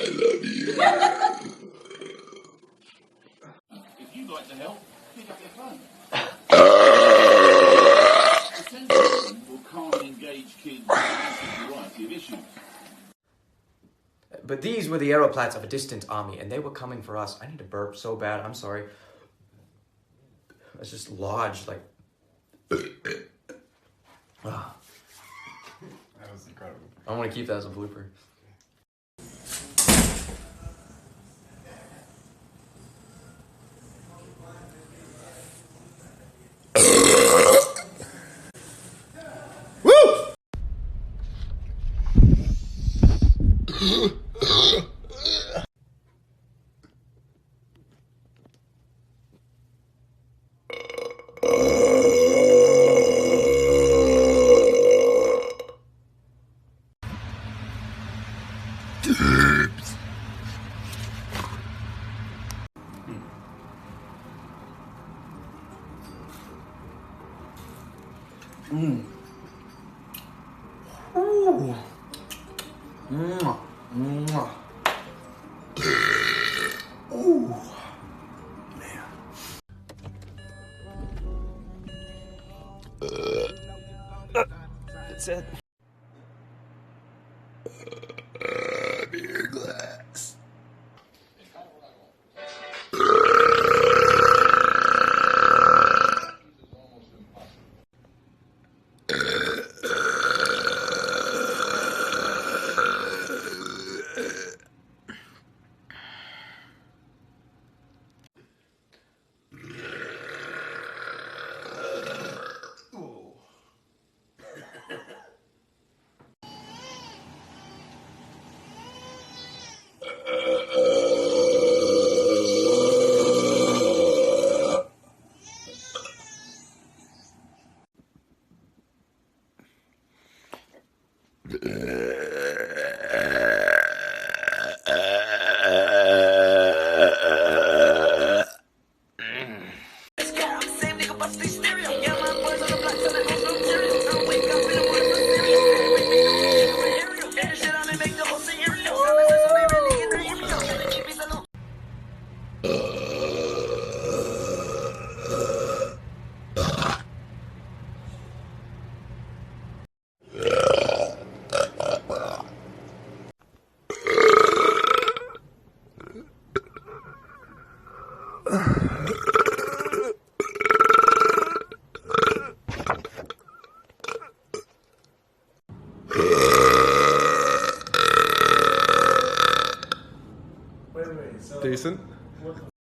I love you. If you'd like to help, pick up your phone. The Sentinel will calmly engage kids with a variety of issues. But these were the aeroplats of a distant army, and they were coming for us. I need to burp so bad. I'm sorry. It's just lodged, like... That was incredible. I want to keep that as a blooper. Ooh. Mwah. Mwah. Ooh. Man. That's it. Beer glass. Decent.